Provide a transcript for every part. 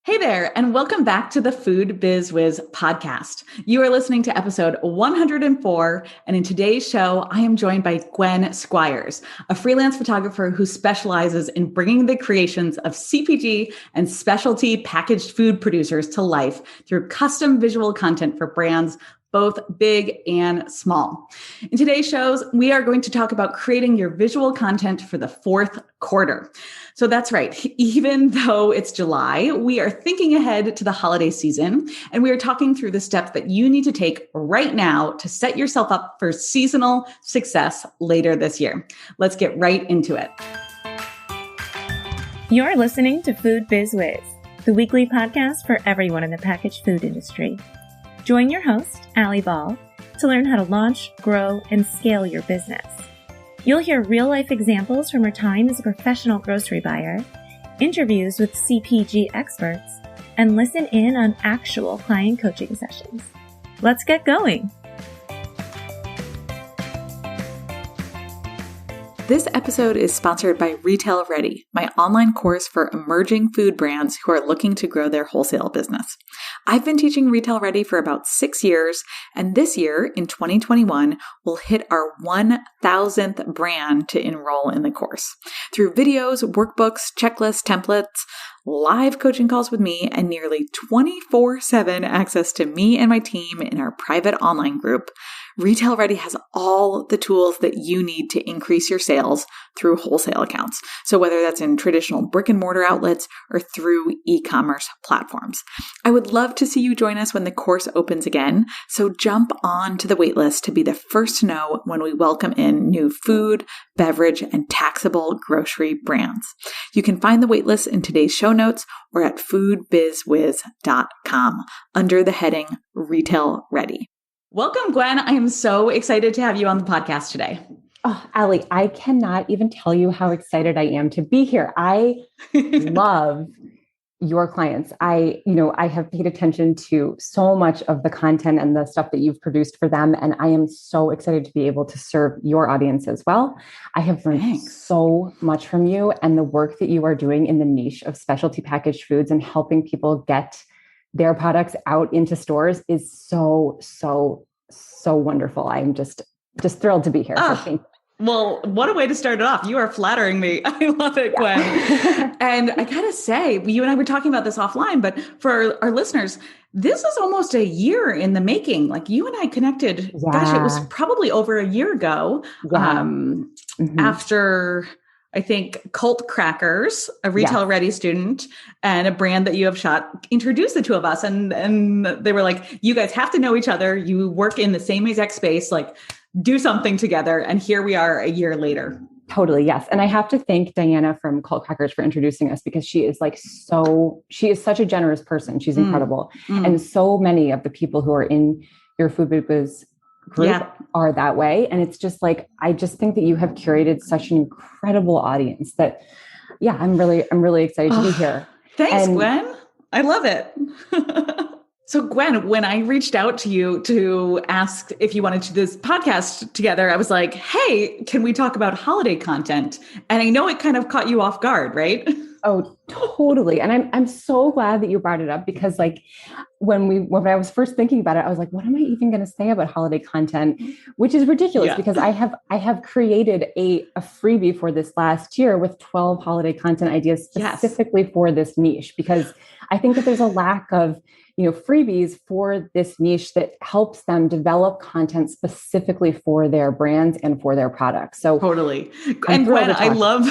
Hey there, and welcome back to the Food Biz Wiz podcast. You are listening to episode 104, and in today's show, I am joined by Gwen Squires, a freelance photographer who specializes in bringing the creations of CPG and specialty packaged food producers to life through custom visual content for brands both big and small. In today's shows, we are going to talk about creating your visual content for the fourth quarter. So that's right. Even though it's July, we are thinking ahead to the holiday season, and we are talking through the steps that you need to take right now to set yourself up for seasonal success later this year. Let's get right into it. You're listening to Food Biz Wiz, the weekly podcast for everyone in the packaged food industry. Join your host, Allie Ball, to learn how to launch, grow, and scale your business. You'll hear real-life examples from her time as a professional grocery buyer, interviews with CPG experts, and listen in on actual client coaching sessions. Let's get going. This episode is sponsored by Retail Ready, my online course for emerging food brands who are looking to grow their wholesale business. I've been teaching Retail Ready for about 6 years, and this year, in 2021, we'll hit our 1,000th brand to enroll in the course. Through videos, workbooks, checklists, templates, live coaching calls with me, and nearly 24/7 access to me and my team in our private online group, Retail Ready has all the tools that you need to increase your sales through wholesale accounts. So whether that's in traditional brick and mortar outlets or through e-commerce platforms. I would love to see you join us when the course opens again. So jump on to the waitlist to be the first to know when we welcome in new food, beverage, and taxable grocery brands. You can find the waitlist in today's show notes or at foodbizwiz.com under the heading Retail Ready. Welcome, Gwen. I am so excited to have you on the podcast today. Oh, Allie, I cannot even tell you how excited I am to be here. I love your clients. I have paid attention to so much of the content and the stuff that you've produced for them. And I am so excited to be able to serve your audience as well. I have learned so much from you and the work that you are doing in the niche of specialty packaged foods and helping people get their products out into stores is so wonderful. I'm just thrilled to be here. So thank you. Well, what a way to start it off. You are flattering me. I love it, Gwen. And I gotta say, you and I were talking about this offline, but for our listeners, this is almost a year in the making. Like you and I connected, gosh, it was probably over a year ago after... I think Cult Crackers, a Retail Ready student and a brand that you have shot, introduced the two of us. And they were like, you guys have to know each other. You work in the same exact space, like do something together. And here we are a year later. Totally. Yes. And I have to thank Diana from Cult Crackers for introducing us because she is she is such a generous person. She's incredible. And so many of the people who are in your Food Biz group are that way. And it's just like, I just think that you have curated such an incredible audience that, I'm really excited to be here. Thanks, Gwen. I love it. So Gwen, when I reached out to you to ask if you wanted to do this podcast together, I was like, hey, can we talk about holiday content? And I know it kind of caught you off guard, right? Oh, totally. And I'm so glad that you brought it up because when I was first thinking about it, I was like, what am I even going to say about holiday content? Which is ridiculous because I have created a freebie for this last year with 12 holiday content ideas specifically for this niche, because I think that there's a lack of freebies for this niche that helps them develop content specifically for their brands and for their products. So totally. And Gwen, I love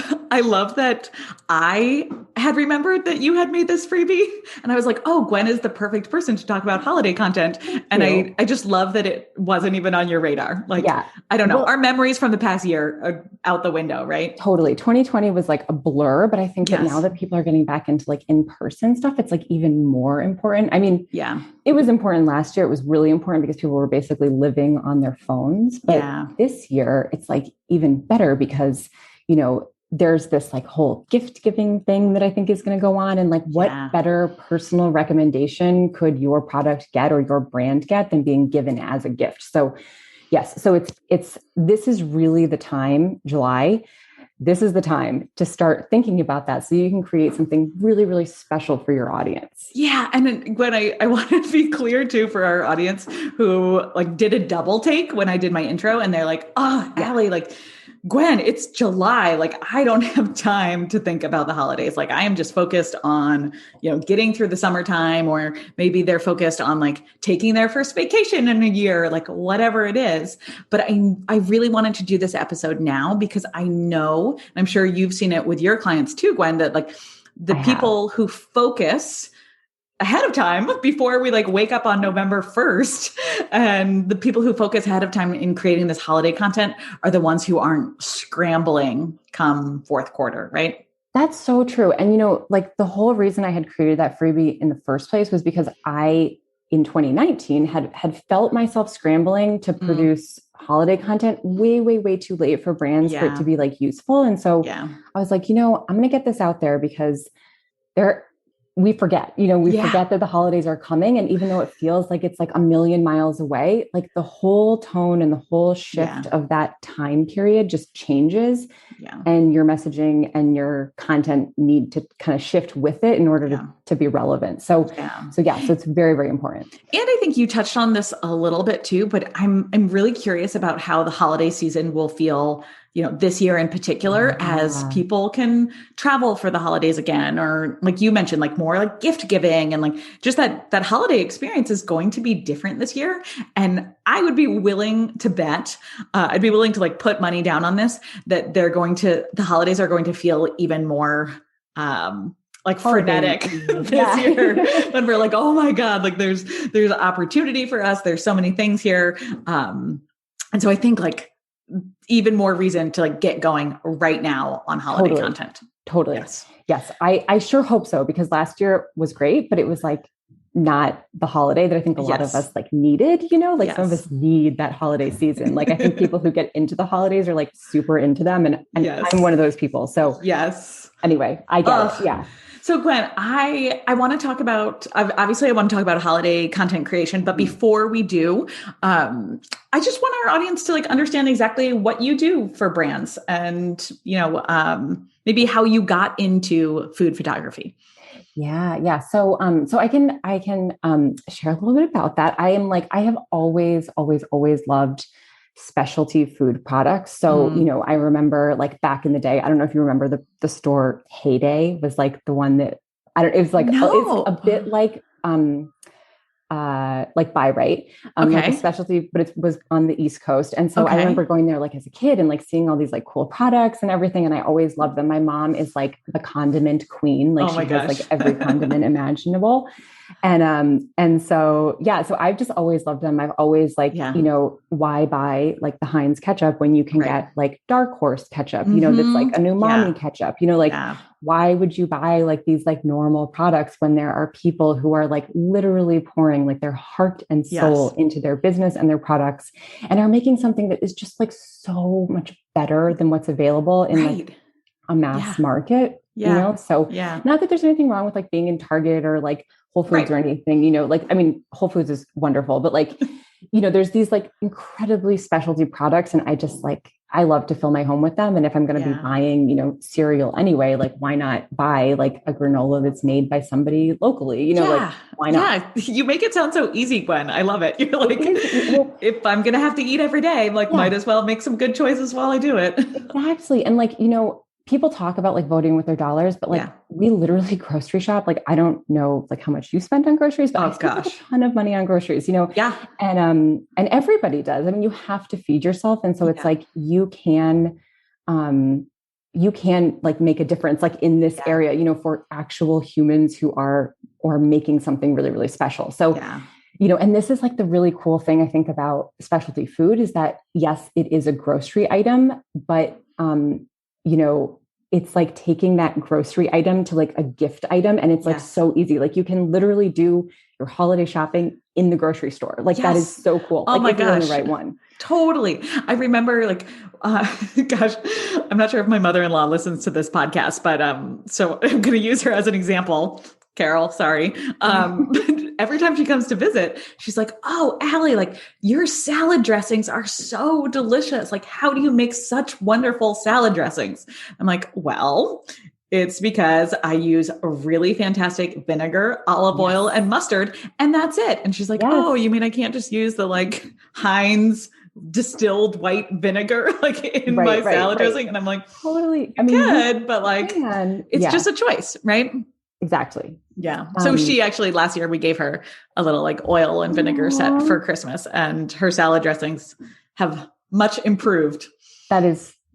that I had remembered that you had made this freebie. And I was like, oh, Gwen is the perfect person to talk about holiday content. And I just love that it wasn't even on your radar. I don't know. Well, our memories from the past year are out the window, right? Totally. 2020 was like a blur, but I think that now that people are getting back into like in-person stuff, it's like even more important. I mean, it was important last year. It was really important because people were basically living on their phones. But this year, it's like even better because, there's this like whole gift giving thing that I think is going to go on. And like, what better personal recommendation could your product get or your brand get than being given as a gift? So yes. So this is really the time, July, this is the time to start thinking about that so you can create something really, really special for your audience. Yeah. And then Gwen, I want to be clear too for our audience who like did a double take when I did my intro and they're like, oh, Allie, like Gwen, it's July. Like I don't have time to think about the holidays. Like I am just focused on, getting through the summertime, or maybe they're focused on like taking their first vacation in a year, like whatever it is. But I really wanted to do this episode now because I know, and I'm sure you've seen it with your clients too, Gwen, that like the people who focus ahead of time before we like wake up on November 1st. And the people who focus ahead of time in creating this holiday content are the ones who aren't scrambling come fourth quarter, right? That's so true. And, like the whole reason I had created that freebie in the first place was because I, in 2019, had felt myself scrambling to produce holiday content way, way, way too late for brands for it to be like useful. And so I was like, I'm going to get this out there because we forget, forget that the holidays are coming. And even though it feels like it's like a million miles away, like the whole tone and the whole shift of that time period just changes. And your messaging and your content need to kind of shift with it in order to be relevant. So it's very, very important. And I think you touched on this a little bit too, but I'm really curious about how the holiday season will feel, this year in particular, as people can travel for the holidays again, or like you mentioned, like more like gift giving and like just that holiday experience is going to be different this year. And I would be willing to bet, I'd be willing to like put money down on this, that the holidays are going to feel even more, like frenetic this year when we're like, oh my God, like there's opportunity for us. There's so many things here. And so I think like even more reason to like get going right now on holiday content. Totally. Yes. I sure hope so, because last year was great, but it was like not the holiday that I think a lot of us like needed, some of us need that holiday season. Like I think people who get into the holidays are like super into them. And I'm one of those people. So anyway, I get it. Yeah. So Gwen, I want to talk about, obviously I want to talk about holiday content creation, but before we do, I just want our audience to like understand exactly what you do for brands and, maybe how you got into food photography. Yeah. So I can share a little bit about that. I have always loved specialty food products. So, I remember like back in the day, I don't know if you remember the store Heyday was like the one that it was like, it's a bit like Buy Right, like a specialty, but it was on the East Coast. And so I remember going there like as a kid and like seeing all these like cool products and everything. And I always loved them. My mom is like the condiment queen. Like she has like every condiment imaginable. And so I've just always loved them. I've always like, why buy like the Heinz ketchup when you can get like Dark Horse ketchup, that's like a umami ketchup, why would you buy like these like normal products when there are people who are like literally pouring like their heart and soul into their business and their products and are making something that is just like so much better than what's available in like a mass market, So not that there's anything wrong with like being in Target or like Whole Foods or anything, Whole Foods is wonderful, but like, there's these like incredibly specialty products and I just like, I love to fill my home with them. And if I'm going to be buying, cereal anyway, like why not buy like a granola that's made by somebody locally, like why not? Yeah. You make it sound so easy, Gwen. I love it. You're like, if I'm going to have to eat every day, like might as well make some good choices while I do it. Exactly. And like, people talk about like voting with their dollars, but like we literally grocery shop. Like, I don't know like how much you spend on groceries, but I spend like, a ton of money on groceries, and everybody does. I mean, you have to feed yourself. And so it's like, you can like make a difference like in this area, for actual humans who are making something really, really special. So, and this is like the really cool thing I think about specialty food is that yes, it is a grocery item, but it's like taking that grocery item to like a gift item. And it's like so easy. Like you can literally do your holiday shopping in the grocery store. Like that is so cool. Oh like, my gosh. The right one. Totally. I remember like, I'm not sure if my mother-in-law listens to this podcast, but so I'm going to use her as an example. Carol, sorry. Every time she comes to visit, she's like, oh, Allie, like your salad dressings are so delicious. Like, how do you make such wonderful salad dressings? I'm like, well, it's because I use a really fantastic vinegar, olive oil, and mustard, and that's it. And she's like, oh, you mean I can't just use the like Heinz distilled white vinegar like in my salad dressing? And I'm like, totally. I mean, good, but like, it's just a choice, right? Exactly. Yeah. So she actually, last year we gave her a little like oil and vinegar set for Christmas, and her salad dressings have much improved.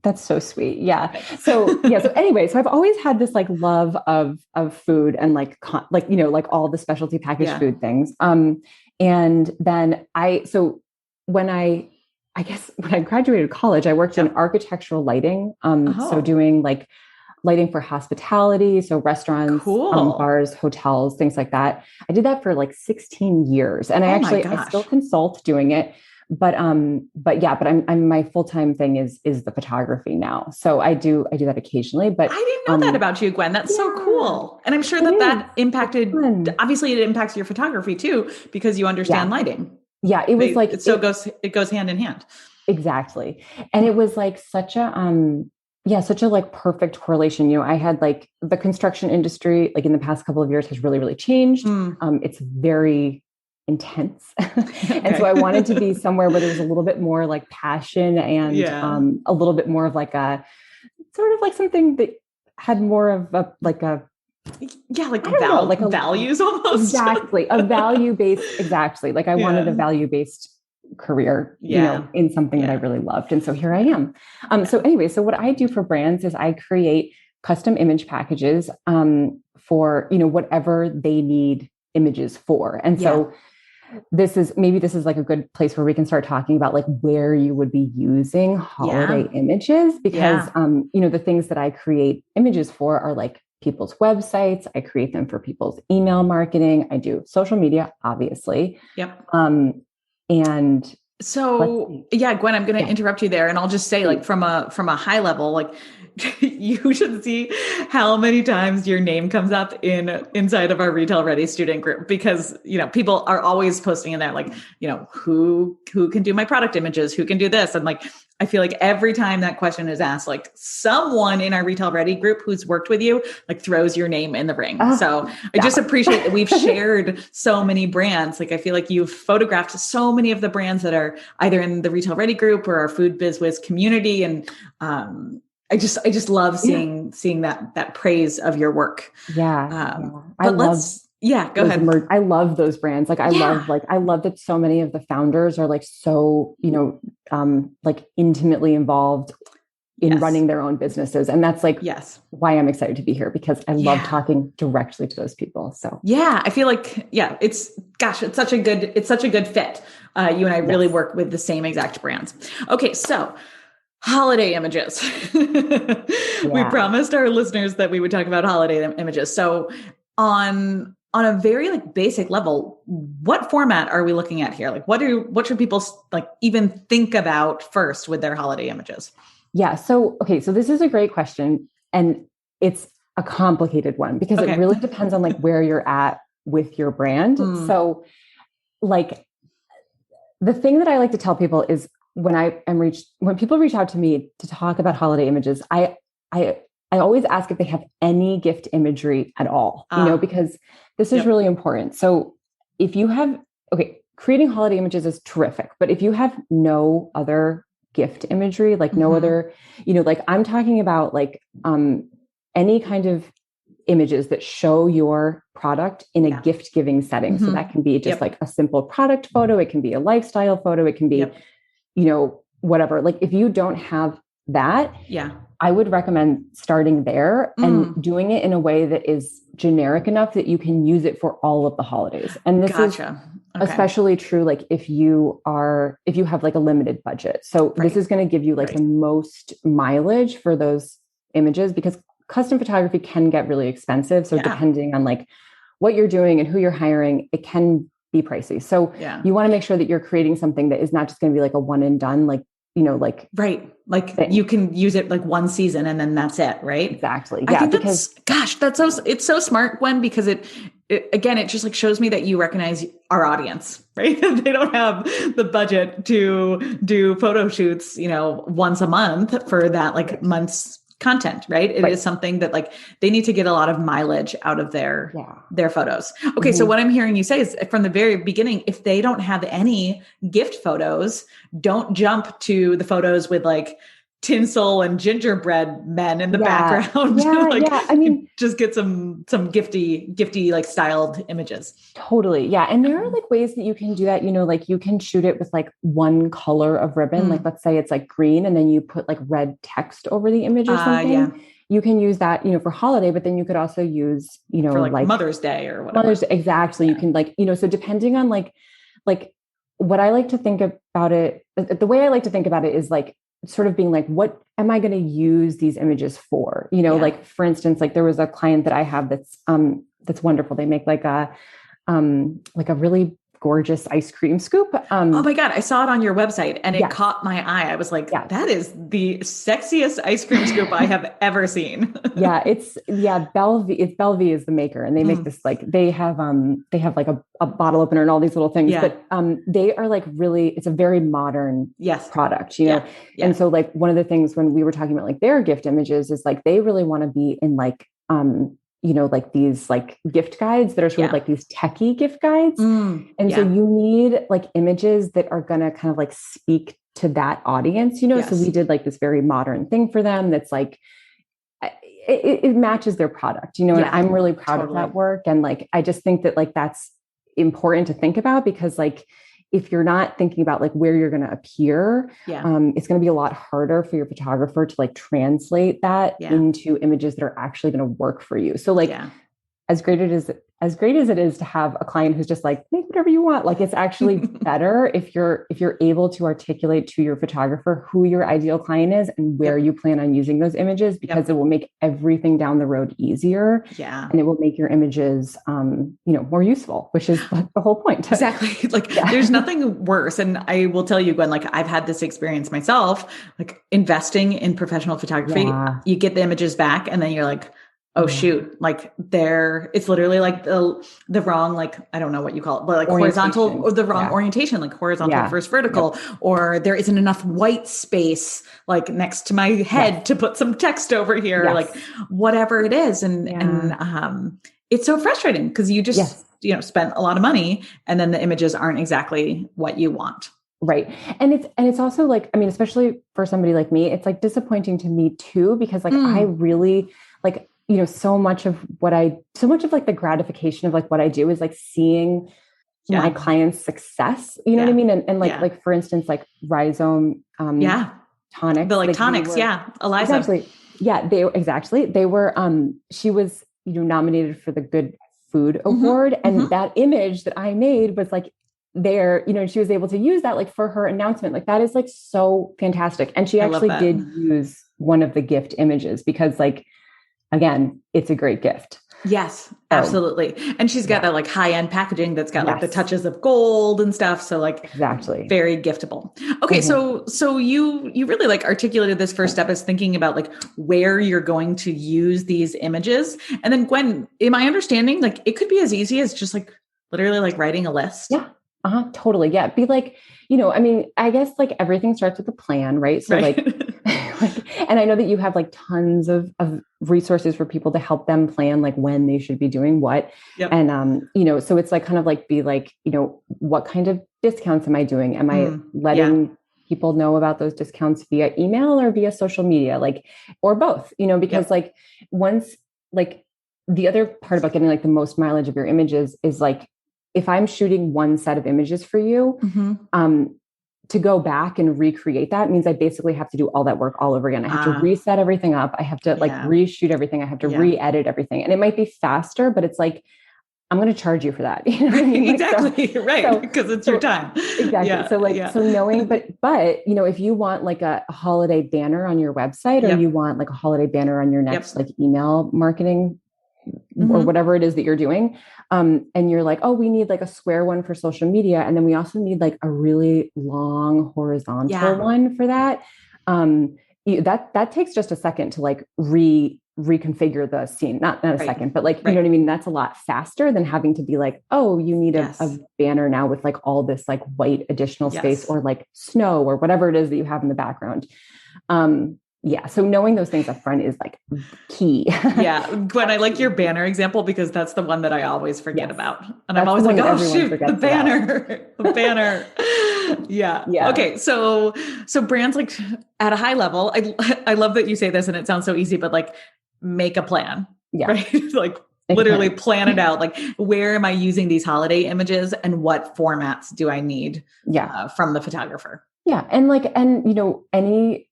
That's so sweet. Yeah. So anyway, so I've always had this like love of food and like all the specialty packaged food things. And then when I graduated college, I worked in architectural lighting. So doing like lighting for hospitality. So restaurants, bars, hotels, things like that. I did that for like 16 years, and I still consult doing it. But I'm my full-time thing is the photography now. So I do that occasionally, but I didn't know that about you, Gwen. That's so cool. And I'm sure that impacted, obviously it impacts your photography too, because you understand lighting. Yeah. It was it goes hand in hand. Exactly. And it was like such a like perfect correlation. I had like the construction industry, like in the past couple of years has really, really changed. It's very intense. And so I wanted to be somewhere where there was a little bit more like passion and a little bit more of like a sort of like something that had more of values almost. Exactly. A value-based, exactly. Like I wanted a value-based career, in something that I really loved. And so here I am. So what I do for brands is I create custom image packages for, whatever they need images for. And so this is like a good place where we can start talking about like where you would be using holiday images, because, the things that I create images for are like people's websites. I create them for people's email marketing. I do social media, obviously. Yep. And so, Gwen, I'm going to interrupt you there. And I'll just say like from a high level, like you should see how many times your name comes up inside of our Retail Ready student group, because, people are always posting in there, like, who can do my product images, who can do this. And like, I feel like every time that question is asked, like someone in our Retail Ready group who's worked with you, like throws your name in the ring. So I just appreciate that we've shared so many brands. Like, I feel like you've photographed so many of the brands that are either in the Retail Ready group or our Food Biz Wiz community. And, I just love seeing that praise of your work. Yeah. Go ahead. I love those brands. Like I love that so many of the founders are like so, like intimately involved in running their own businesses. And that's like, why I'm excited to be here, because I love talking directly to those people. So I feel like, it's such a good fit. You and I really work with the same exact brands. Okay. So holiday images. We promised our listeners that we would talk about holiday images. So on a very like basic level, what format are we looking at here? Like what should people like even think about first with their holiday images? Yeah. So this is a great question, and it's a complicated one because it really depends on like where you're at with your brand. So like the thing that I like to tell people is when people reach out to me to talk about holiday images, I always ask if they have any gift imagery at all, because this is really important. So if you have, creating holiday images is terrific, but if you have no other gift imagery, like no other, like I'm talking about like, any kind of images that show your product in a gift giving setting. So that can be just like a simple product photo. It can be a lifestyle photo. It can be, whatever. Like if you don't have that, I would recommend starting there and doing it in a way that is generic enough that you can use it for all of the holidays. And this is especially true, like if you have like a limited budget. So this is going to give you like the most mileage for those images, because custom photography can get really expensive. So depending on like what you're doing and who you're hiring, it can be pricey. So you want to make sure that you're creating something that is not just going to be like a one and done, like, like, right. Like thing. you can use it like one season and then that's it. Right. Exactly. I Yeah. think Because it's so smart, Gwen, because it again, it just like shows me that you recognize our audience, right? They don't have the budget to do photo shoots, once a month for that like month's content, right? It is something that like they need to get a lot of mileage out of their photos. Okay. So what I'm hearing you say is from the very beginning, if they don't have any gift photos, don't jump to the photos with like tinsel and gingerbread men in the background. Yeah. I mean, just get some gifty, like styled images. Totally. Yeah. And there are like ways that you can do that, like you can shoot it with like one color of ribbon. Like let's say it's like green and then you put like red text over the image or something. Yeah. You can use that, for holiday, but then you could also use, for like Mother's Day or whatever. Exactly. Yeah. You can like, so depending on like what I like to think about it, the way I like to think about it is like sort of being like, what am I going to use these images for? Like for instance, like there was a client that I have that's wonderful. They make like a really gorgeous ice cream scoop. Oh my God. I saw it on your website and it caught my eye. I was like, that is the sexiest ice cream scoop I have ever seen. It's Bellevue is the maker. And they make this, like, they have like a bottle opener and all these little things, but they are like really, it's a very modern product, And so like one of the things when we were talking about like their gift images is like, they really want to be in like, like these like gift guides that are sort of like these techie gift guides. And so you need like images that are going to kind of like speak to that audience, So we did like this very modern thing for them. That's like, it matches their product, and I'm really proud of that work. And like, I just think that like, that's important to think about because like, if you're not thinking about like where you're going to appear, it's going to be a lot harder for your photographer to like translate that into images that are actually going to work for you. So like, as great as it is to have a client who's just like, make whatever you want. Like it's actually better if you're able to articulate to your photographer who your ideal client is and where you plan on using those images, because it will make everything down the road easier. And it will make your images, more useful, which is like the whole point. Exactly. Like there's nothing worse. And I will tell you, Gwen, like I've had this experience myself, like investing in professional photography, you get the images back and then you're like, oh shoot, like it's literally like the wrong, like, I don't know what you call it, but like horizontal or the wrong orientation, like horizontal versus vertical, or there isn't enough white space, like next to my head to put some text over here, like whatever it is. And it's so frustrating because you just, spent a lot of money and then the images aren't exactly what you want. Right. And it's also like, I mean, especially for somebody like me, it's like disappointing to me too, because like, I really like, so much of like the gratification of like what I do is like seeing my clients' success, you know what I mean? And like, for instance, like Rhizome, tonics, the like tonics. Eliza. Exactly. Yeah. They were, she was, nominated for the Good Food Award. And that image that I made was like there, she was able to use that like for her announcement. Like that is like so fantastic. And she actually did use one of the gift images because like, again, it's a great gift. Yes, absolutely. And she's got that like high-end packaging that's got like the touches of gold and stuff. So like very giftable. Okay. So you really like articulated this first step as thinking about like where you're going to use these images. And then Gwen, in my understanding, like it could be as easy as just like literally like writing a list. Yeah. Totally. Yeah. Be like, I mean, I guess like everything starts with a plan, right? So like, and I know that you have like tons of resources for people to help them plan like when they should be doing what. And, so it's like kind of like be like, what kind of discounts am I doing? Am I letting people know about those discounts via email or via social media, like, or both, because like once, like the other part about getting like the most mileage of your images is like, if I'm shooting one set of images for you, to go back and recreate that means I basically have to do all that work all over again. I have to reset everything up. I have to like reshoot everything. I have to re-edit everything. And it might be faster, but it's like, I'm going to charge you for that. You know what I mean? Exactly. So, right. Because it's your time. Exactly. So like, so knowing, but, if you want like a holiday banner on your website or you want like a holiday banner on your next like email marketing or whatever it is that you're doing. And you're like, oh, we need like a square one for social media. And then we also need like a really long horizontal one for that. That takes just a second to like reconfigure the scene, not a second, but like, you know what I mean? That's a lot faster than having to be like, oh, you need a banner now with like all this like white additional space or like snow or whatever it is that you have in the background. So knowing those things up front is like key. Gwen, I like your banner example because that's the one that I always forget about. And I'm always like, oh shoot, the banner, the banner. Yeah. Okay. So brands like at a high level, I love that you say this and it sounds so easy, but like make a plan, right? Like literally plan it out. Like, where am I using these holiday images and what formats do I need from the photographer? Yeah. And like, any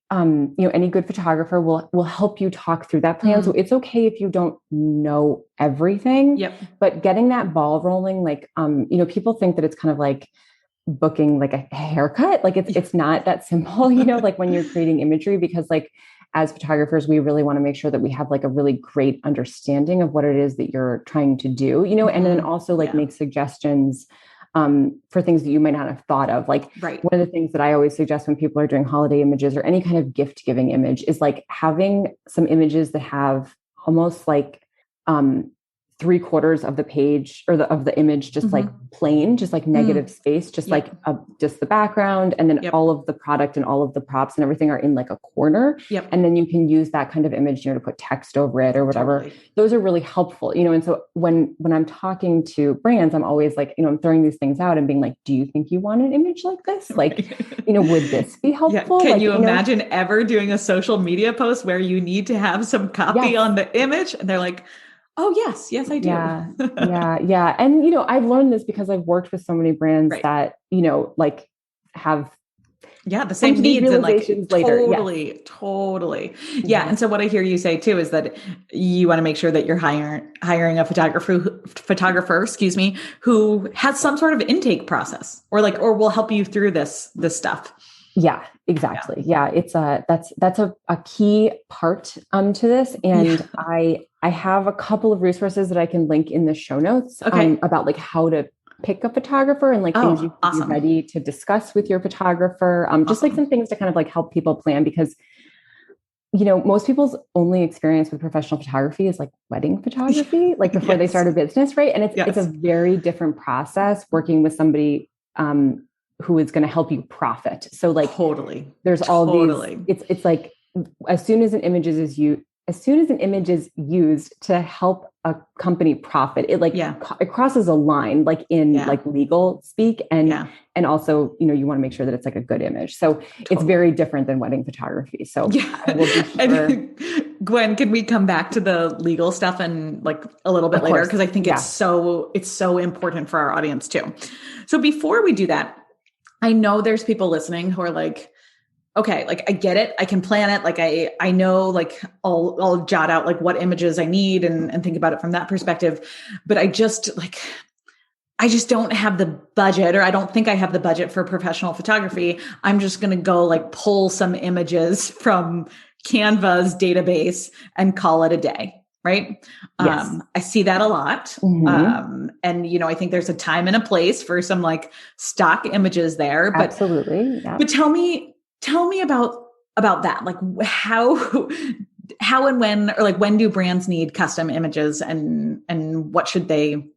good photographer will help you talk through that plan. So it's okay if you don't know everything, but getting that ball rolling, like, people think that it's kind of like booking like a haircut. Like it's not that simple, like when you're creating imagery, because like as photographers, we really want to make sure that we have like a really great understanding of what it is that you're trying to do, and then also like make suggestions for things that you might not have thought of. Like one of the things that I always suggest when people are doing holiday images or any kind of gift giving image is like having some images that have almost like 3/4 of the page or of the image, just like plain, just like negative space, just like just the background. And then all of the product and all of the props and everything are in like a corner. And then you can use that kind of image, to put text over it or whatever. Totally. Those are really helpful, and so when I'm talking to brands, I'm always like, I'm throwing these things out and being like, do you think you want an image like this? Like, would this be helpful? Can like, you imagine ever doing a social media post where you need to have some copy on the image? And they're like, oh, yes, I do. Yeah. And, I've learned this because I've worked with so many brands that, like have the same needs and like later. Totally. Yeah. And so what I hear you say too is that you want to make sure that you're hiring a photographer, who has some sort of intake process or will help you through this stuff. Yeah, exactly. Yeah. It's that's a key part to this. And I have a couple of resources that I can link in the show notes about like how to pick a photographer and like things you can be ready to discuss with your photographer. Just like some things to kind of like help people plan, because most people's only experience with professional photography is like wedding photography, like before they start a business, right? And it's a very different process working with somebody who is going to help you profit. So like there's all these, it's like as soon as an image is used to help a company profit, it like it crosses a line like in like legal speak and also, you want to make sure that it's like a good image. So it's very different than wedding photography. So I will be sure. Gwen, can we come back to the legal stuff and like a little bit later? Because I think it's so important for our audience too. So before we do that, I know there's people listening who are like, okay, like I get it. I can plan it. Like I know, like I'll jot out like what images I need and think about it from that perspective. But I just don't have the budget, or I don't think I have the budget for professional photography. I'm just going to go like pull some images from Canva's database and call it a day. Right. Yes. I see that a lot. And, I think there's a time and a place for some like stock images there, but absolutely. Yeah. But tell me about that. Like how and when, or like when do brands need custom images and what should be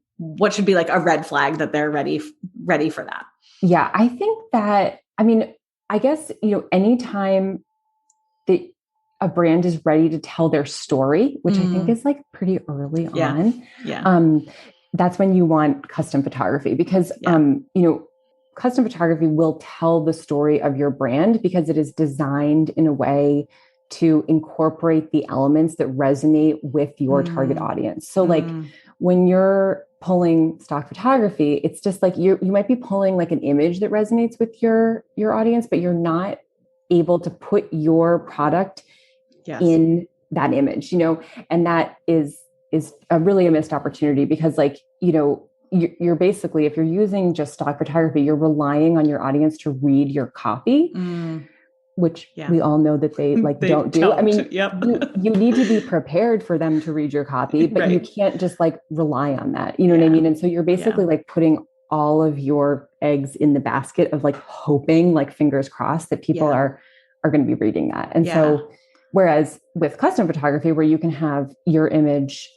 like a red flag that they're ready for that? Yeah. I think that, I guess, anytime that a brand is ready to tell their story, which I think is like pretty early on. Yeah. That's when you want custom photography, because, custom photography will tell the story of your brand because it is designed in a way to incorporate the elements that resonate with your target audience. So like when you're pulling stock photography, it's just like you might be pulling like an image that resonates with your audience, but you're not able to put your product in that image, and that is really a missed opportunity, because like, you're basically, if you're using just stock photography, you're relying on your audience to read your copy. which we all know that they like don't do. I mean, yep. you need to be prepared for them to read your copy, but you can't just like rely on that. You know what I mean? And so you're basically like putting all of your eggs in the basket of like hoping, like fingers crossed, that people are going to be reading that. And so whereas with custom photography, where you can have your image,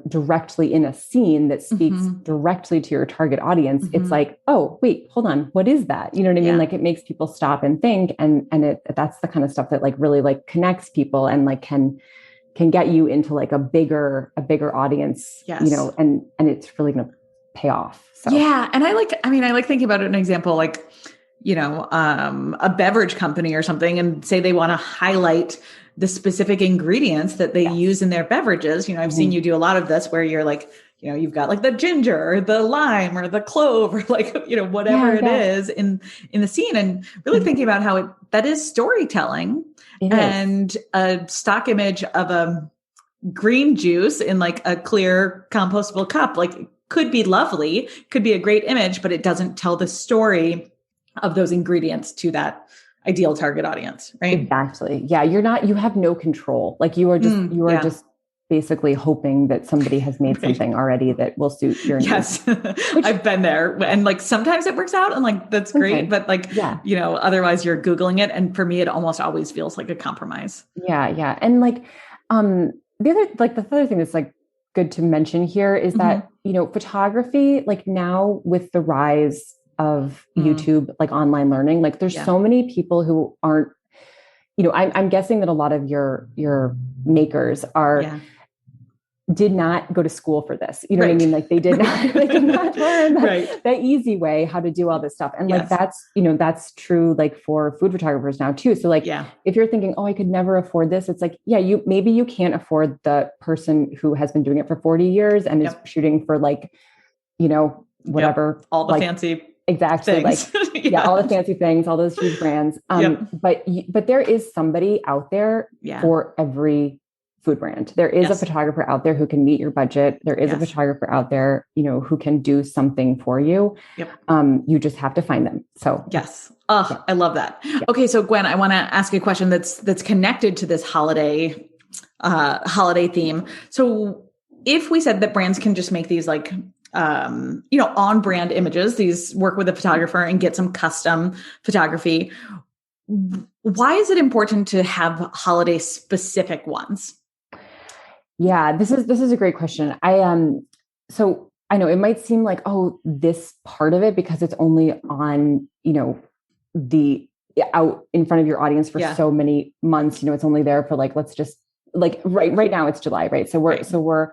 directly in a scene that speaks directly to your target audience, it's like, oh, wait, hold on. What is that? You know what I mean? Like it makes people stop and think. And that's the kind of stuff that like really like connects people and like can get you into like a bigger audience, and it's really going to pay off. So. Yeah. And I like thinking about it, an example, like, a beverage company or something, and say they want to highlight the specific ingredients that they use in their beverages. I've seen you do a lot of this where you're like, you've got like the ginger or the lime or the clove or like, whatever it is in the scene, and really thinking about how that is storytelling. And a stock image of a green juice in like a clear compostable cup, like could be lovely, could be a great image, but it doesn't tell the story of those ingredients to that ideal target audience, right? Exactly. Yeah. You have no control. Like you are just basically hoping that somebody has made something already that will suit your needs. Yes. I've been there, and like, sometimes it works out and like, that's great. But like, otherwise you're Googling it. And for me, it almost always feels like a compromise. Yeah. Yeah. And like, the other thing that's like good to mention here is that, photography, like now with the rise of YouTube, like online learning, like there's so many people who aren't, I'm guessing that a lot of your makers did not go to school for this. You know what I mean? Like they did not learn that easy way how to do all this stuff. And like, that's true, like for food photographers now too. So like, if you're thinking, oh, I could never afford this, it's like, maybe you can't afford the person who has been doing it for 40 years and is shooting for like, whatever, all the like, fancy exactly. things. Like, all the fancy things, all those huge brands. But there is somebody out there for every food brand. There is a photographer out there who can meet your budget. There is a photographer out there, who can do something for you. You just have to find them. So yes. Oh, I love that. Okay. So Gwen, I want to ask you a question that's connected to this holiday theme. So if we said that brands can just make these like, on brand images, these work with a photographer and get some custom photography, why is it important to have holiday specific ones? Yeah, this is a great question. So I know it might seem like, oh, this part of it, because it's only on, the out in front of your audience for so many months, it's only there for like, let's just like right now it's July, right? So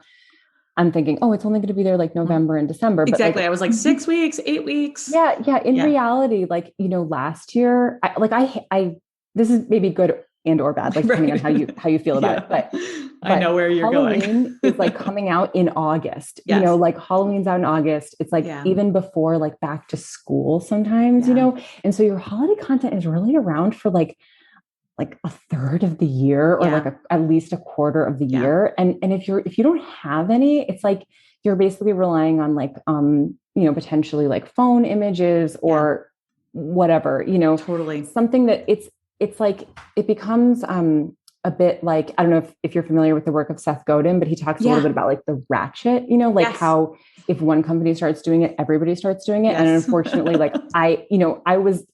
I'm thinking, oh, it's only going to be there like November and December. But exactly. Like, I was like 6 weeks, 8 weeks. Yeah. Yeah. In reality, like, last year, I this is maybe good and or bad, like depending on how you feel about it. But I know where you're Halloween is like coming out in August, like Halloween's out in August. It's like even before like back to school sometimes, and so your holiday content is really around for like a third of the year or like at least a quarter of the year. And if you don't have any, it's like, you're basically relying on like, potentially like phone images or whatever, totally something that it's like, it becomes, a bit like, I don't know if you're familiar with the work of Seth Godin, but he talks a little bit about like the ratchet, how if one company starts doing it, everybody starts doing it. And unfortunately, like I was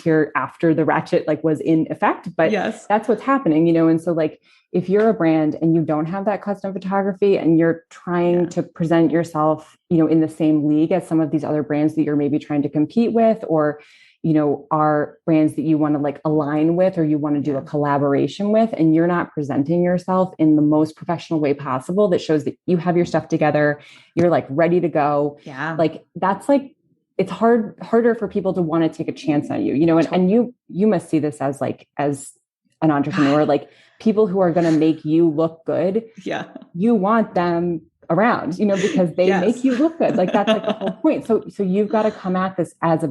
here after the ratchet like was in effect, but that's what's happening, And so like, if you're a brand and you don't have that custom photography and you're trying to present yourself, in the same league as some of these other brands that you're maybe trying to compete with, or are brands that you want to like align with, or you want to do a collaboration with, and you're not presenting yourself in the most professional way possible that shows that you have your stuff together, you're like ready to go. Yeah. Like that's like, it's harder for people to want to take a chance on you, and you must see this as an entrepreneur, like people who are going to make you look good. Yeah. You want them around, because they make you look good. Like that's like the whole point. So you've got to come at this as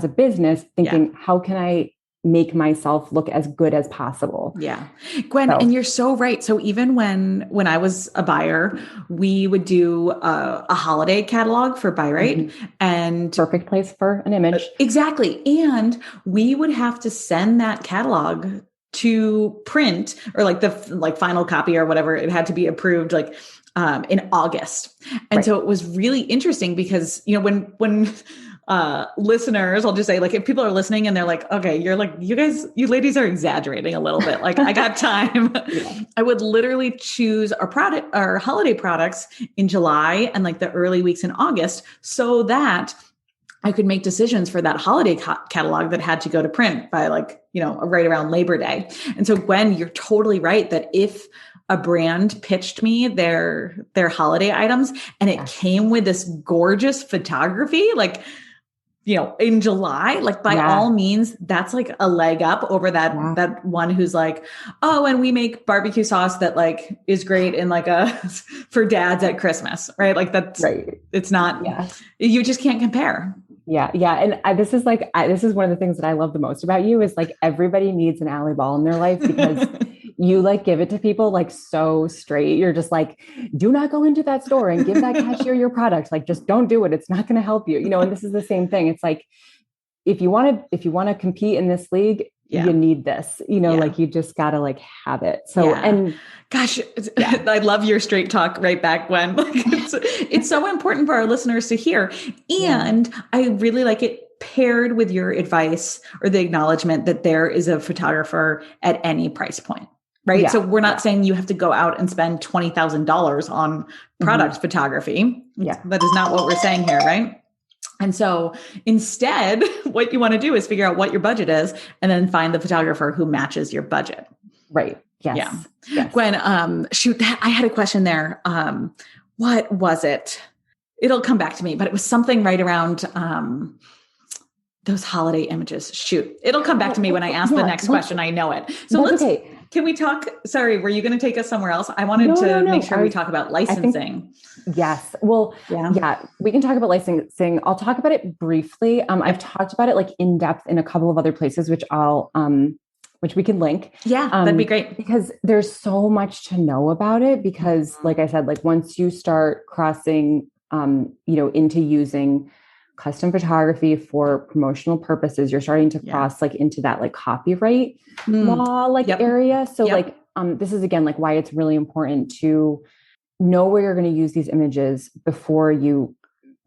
a business thinking, how can I make myself look as good as possible? Yeah. Gwen, and you're so right. So even when I was a buyer, we would do a holiday catalog for Buy Right. And And perfect place for an image. Exactly. And we would have to send that catalog to print, or like the final copy or whatever. It had to be approved in August. And so it was really interesting because, when listeners, I'll just say, like, if people are listening and they're like, okay, you're like, you ladies are exaggerating a little bit. Like, I got time. I would literally choose our holiday products in July and like the early weeks in August, so that I could make decisions for that holiday catalog that had to go to print by right around Labor Day. And so, Gwen, you're totally right that if a brand pitched me their holiday items and it came with this gorgeous photography, in July, by all means, that's like a leg up over that one who's like, oh, and we make barbecue sauce that is great in for dads at Christmas, right? Like that's right. It's not, you just can't compare. Yeah. Yeah. And this is one of the things that I love the most about you is everybody needs an Allie Ball in their life, because you give it to people so straight. You're just do not go into that store and give that cashier your product. Just don't do it. It's not going to help you, and this is the same thing. It's if you want to compete in this league, you need this, you just gotta have it. So, and gosh, I love your straight talk right back, Gwen. It's so important for our listeners to hear. And I really like it paired with your advice or the acknowledgement that there is a photographer at any price point. Right. Yeah. So we're not saying you have to go out and spend $20,000 on product photography. Yeah. That is not what we're saying here. Right. And so instead, what you want to do is figure out what your budget is and then find the photographer who matches your budget. Right. Yes. Yeah. Yes. Gwen, I had a question there. What was it? It'll come back to me, but it was something right around those holiday images. Shoot. It'll come back to me when I ask the next question. I know it. So can we talk? Sorry, were you going to take us somewhere else? I wanted to make sure we talk about licensing. Yes. Well, we can talk about licensing. I'll talk about it briefly. I've talked about it in depth in a couple of other places, which which we can link. Yeah, that'd be great. Because there's so much to know about it, because like I said, once you start crossing, into using custom photography for promotional purposes, you're starting to cross into that copyright law area. So this is again, why it's really important to know where you're going to use these images before you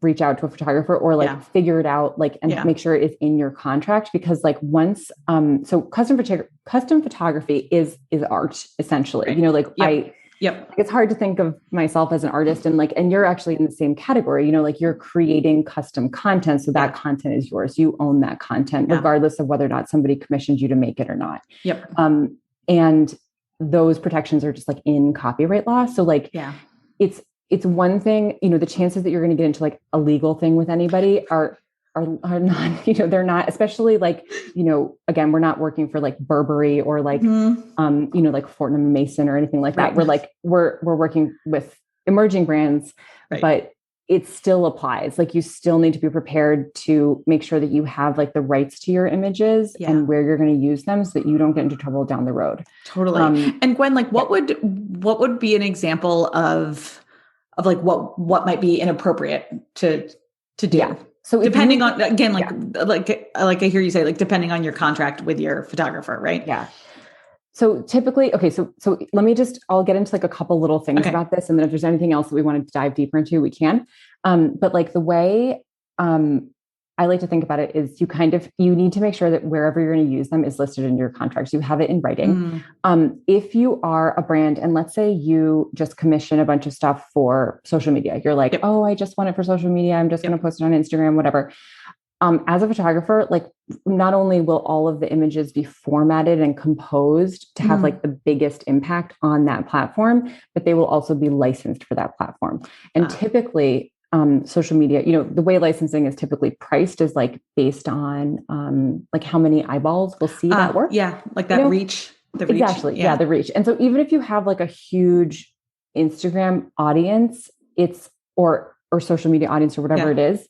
reach out to a photographer, or figure it out, and make sure it's in your contract, because once, so custom photography is art essentially, right. It's hard to think of myself as an artist and you're actually in the same category, you're creating custom content. So that content is yours. You own that content, regardless of whether or not somebody commissioned you to make it or not. Yep. And those protections are just in copyright law. So it's one thing, the chances that you're going to get into a legal thing with anybody are not, they're not, especially again, we're not working for Burberry or Fortnum & Mason or anything like that. We're working with emerging brands, but it still applies. You still need to be prepared to make sure that you have the rights to your images and where you're going to use them, so that you don't get into trouble down the road. Totally. And Gwen, what would be an example of what might be inappropriate to do? Yeah. So depending on, again, I hear you say, depending on your contract with your photographer, right? Yeah. So typically, okay. So let me I'll get into a couple little things about this. And then if there's anything else that we wanted to dive deeper into, we can. But the way, I like to think about it is you need to make sure that wherever you're going to use them is listed in your contracts. You have it in writing. If you are a brand and let's say you just commission a bunch of stuff for social media, you're oh, I just want it for social media. I'm just going to post it on Instagram, whatever. As a photographer, not only will all of the images be formatted and composed to have the biggest impact on that platform, but they will also be licensed for that platform. And typically, social media, the way licensing is typically priced is based on how many eyeballs will see that work. Yeah, that reach. The reach. Exactly. Yeah, the reach. And so even if you have a huge Instagram audience, or social media audience or whatever it is,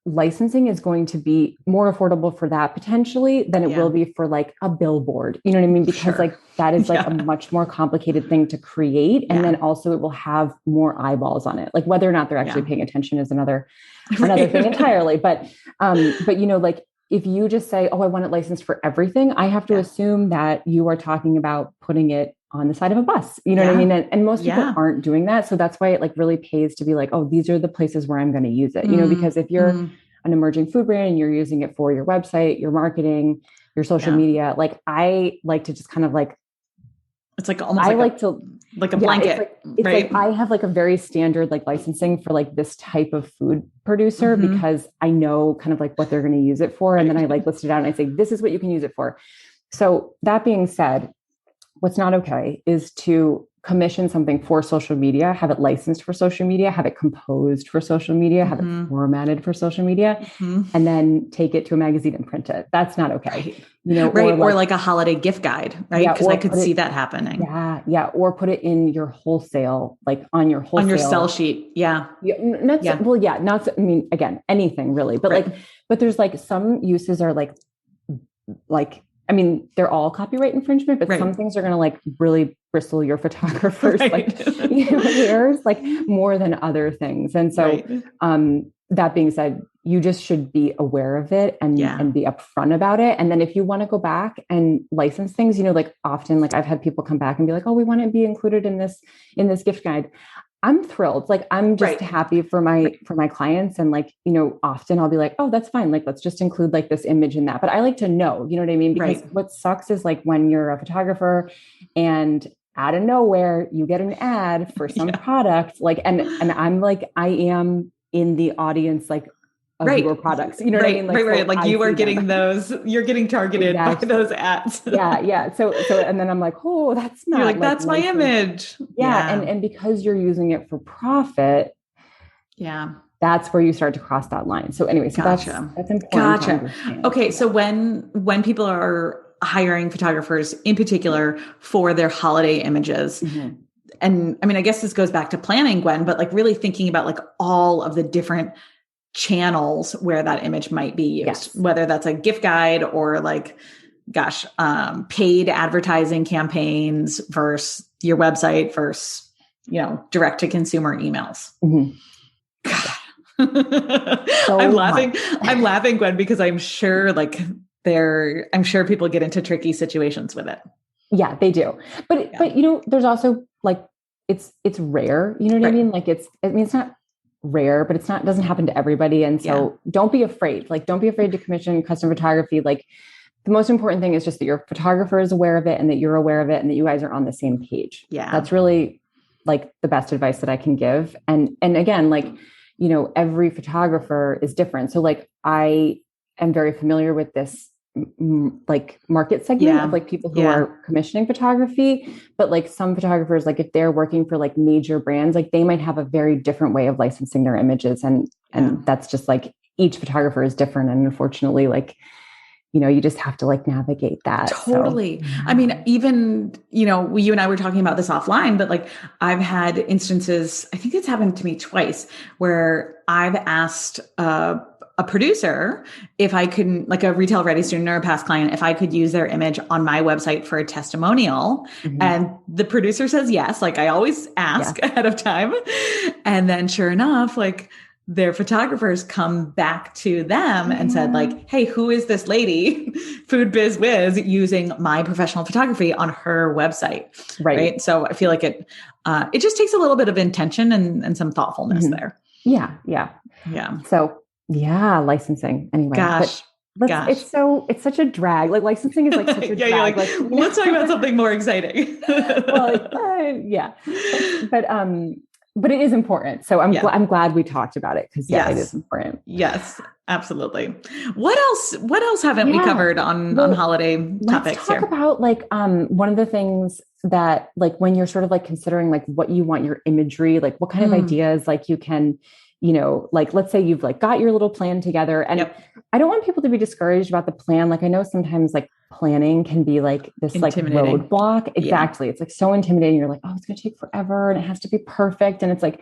licensing is going to be more affordable for that potentially than it will be for like a billboard. You know what I mean? Because like that is like a much more complicated thing to create. And then also it will have more eyeballs on it. Like whether or not they're actually paying attention is another thing entirely. But you know, like if you just say, oh, I want it licensed for everything, I have to assume that you are talking about putting it on the side of a bus. You know what I mean? And most people aren't doing that. So that's why it like really pays to be like, oh, these are the places where I'm going to use it. You know, because if you're an emerging food brand and you're using it for your website, your marketing, your social media, like I like to just kind of like, it's like almost like a blanket, it's like I have like a very standard like licensing for like this type of food producer because I know kind of like what they're going to use it for. And then I like list it out and I say, this is what you can use it for. So that being said, what's not okay is to commission something for social media, have it licensed for social media, have it composed for social media, have it formatted for social media, and then take it to a magazine and print it. That's not okay. You know, or like a holiday gift guide, right? Because I could see that happening. Yeah. Or put it in your wholesale, like on your wholesale. On your sell sheet. Yeah. Not, I mean, again, anything really, but but there's like some uses are like, I mean, they're all copyright infringement, but some things are going to like really bristle your photographer's like hairs, like more than other things. And so, that being said, you just should be aware of it and be upfront about it. And then if you want to go back and license things, you know, like often, like I've had people come back and be like, oh, we want to be included in this gift guide. I'm thrilled. Like, I'm just happy for my clients. And like, you know, often I'll be like, oh, that's fine. Like, let's just include like this image in that. But I like to know, you know what I mean? Because what sucks is like when you're a photographer and out of nowhere, you get an ad for some product, like, and I'm like, I am in the audience, like, of your products, you know what I mean? Like, like you are getting those, you're getting targeted by those ads. Yeah. So, and then I'm like, oh, that's not, you're like that's my image. Yeah. And because you're using it for profit. Yeah. That's where you start to cross that line. So anyway, that's important. Gotcha. Okay. So when people are hiring photographers in particular for their holiday images, and I mean, I guess this goes back to planning, Gwen, but like really thinking about like all of the different channels where that image might be used, whether that's a gift guide or like, paid advertising campaigns versus your website versus, you know, direct to consumer emails. I'm laughing, Gwen, because I'm sure people get into tricky situations with it. Yeah, they do. But you know, there's also like, it's rare, you know what I mean? Like it's not rare, but doesn't happen to everybody. And so don't be afraid. Like, don't be afraid to commission custom photography. Like, the most important thing is just that your photographer is aware of it and that you're aware of it and that you guys are on the same page. Yeah. That's really like the best advice that I can give. And again, like, you know, every photographer is different. So like, I am very familiar with this like market segment of like people who are commissioning photography, but like some photographers, like if they're working for like major brands, like they might have a very different way of licensing their images. And that's just like, each photographer is different. And unfortunately, like, you know, you just have to like navigate that. Totally. So. I mean, even, you know, you and I were talking about this offline, but like I've had instances, I think it's happened to me twice, where I've asked a producer if I couldn't, like a retail ready student or a past client, if I could use their image on my website for a testimonial. And the producer says yes. Like I always ask ahead of time. And then sure enough, like their photographers come back to them and said like, hey, who is this lady, Food Biz Wiz, using my professional photography on her website? Right. So I feel like it just takes a little bit of intention and some thoughtfulness there. Yeah. So licensing anyway. It's such a drag. Like licensing is like such a drag. Like, let's talk about something more exciting. But it is important. So I'm glad we talked about it because it is important. Yes, absolutely. What else haven't we covered on holiday topics let's talk about like one of the things that like when you're sort of like considering like what you want your imagery, like what kind of ideas like you can, you know, like let's say you've like got your little plan together and I don't want people to be discouraged about the plan. Like I know sometimes like planning can be like this like roadblock. Exactly. It's like so intimidating. You're like, oh, it's going to take forever and it has to be perfect. And it's like,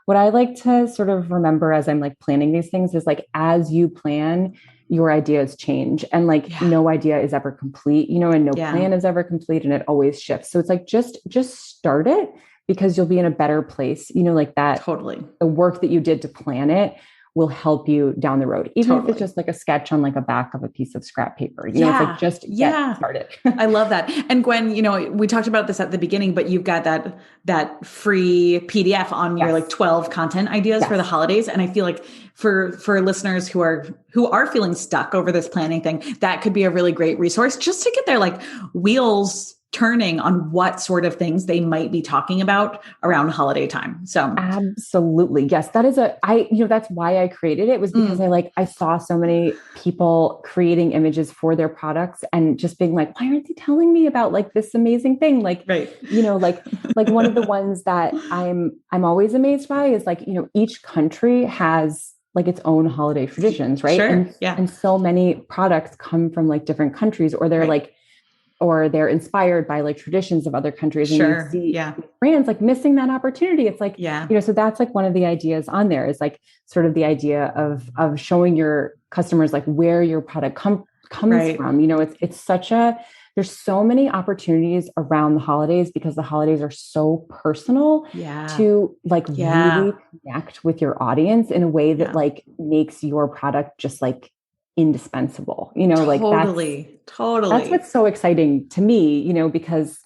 what I like to sort of remember as I'm like planning these things is like, as you plan, your ideas change, and like no idea is ever complete, and no plan is ever complete, and it always shifts. So it's like, just start it, because you'll be in a better place, like that. Totally. The work that you did to plan it will help you down the road, even if it's just like a sketch on like a back of a piece of scrap paper. It's like, just get started. I love that. And Gwen, we talked about this at the beginning, but you've got that free PDF on your like 12 content ideas for the holidays. And I feel like for listeners who are feeling stuck over this planning thing, that could be a really great resource just to get their like wheels turning on what sort of things they might be talking about around holiday time. So absolutely. Yes. That is that's why I created it, was because I saw so many people creating images for their products and just being like, why aren't they telling me about like this amazing thing? Like, like one of the ones that I'm always amazed by is like, each country has like its own holiday traditions. Right. Sure. And so many products come from like different countries, or they're like, or they're inspired by like traditions of other countries. And you see brands like missing that opportunity. It's like, so that's like one of the ideas on there, is like sort of the idea of showing your customers like where your product comes from. It's such there's so many opportunities around the holidays, because the holidays are so personal to like really connect with your audience in a way that like makes your product just like indispensable, like totally. That's what's so exciting to me, because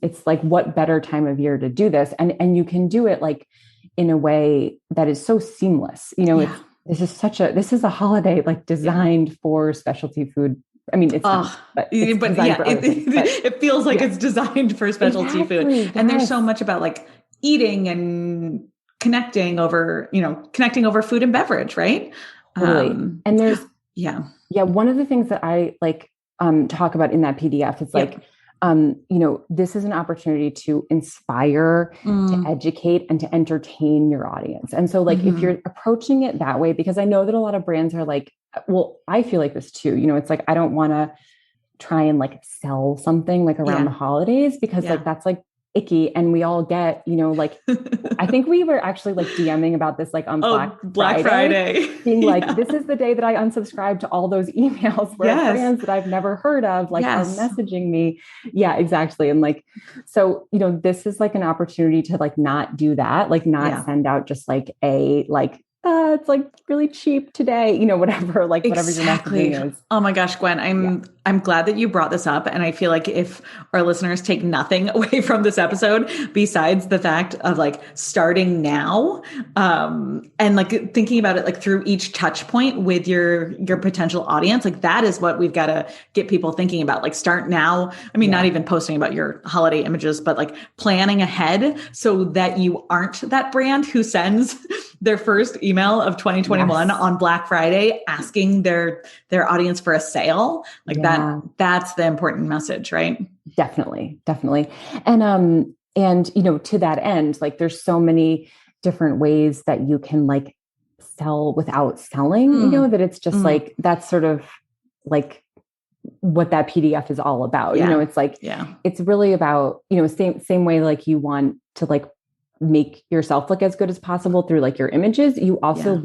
it's like, what better time of year to do this? And you can do it like in a way that is so seamless. This is a holiday like designed for specialty food. I mean, it's not, but it feels like it's designed for specialty food. And there's so much about like eating and connecting over food and beverage, right? Totally. And there's one of the things that I like talk about in that PDF, it's like, this is an opportunity to inspire, to educate, and to entertain your audience. And so like, if you're approaching it that way, because I know that a lot of brands are like, well, I feel like this too, it's like, I don't want to try and like sell something like around the holidays, because like, that's like icky. And we all get, like, I think we were actually like DMing about this, like on Black Friday, being like, this is the day that I unsubscribe to all those emails where brands that I've never heard of, like are messaging me. Yeah, exactly. And like, so, this is like an opportunity to like, not do that, like not send out just like it's like really cheap today, whatever, like whatever your messaging is. Oh my gosh, Gwen, I'm glad that you brought this up. And I feel like if our listeners take nothing away from this episode, besides the fact of like starting now, and like thinking about it, like through each touch point with your potential audience, like that is what we've got to get people thinking about. Like start now. I mean, not even posting about your holiday images, but like planning ahead so that you aren't that brand who sends their first email of 2021 on Black Friday, asking their audience for a sale. Like that's the important message, right? Definitely. And to that end, like there's so many different ways that you can like sell without selling, that it's just like, that's sort of like what that PDF is all about. It's like, it's really about, same way, like you want to like make yourself look as good as possible through like your images. You also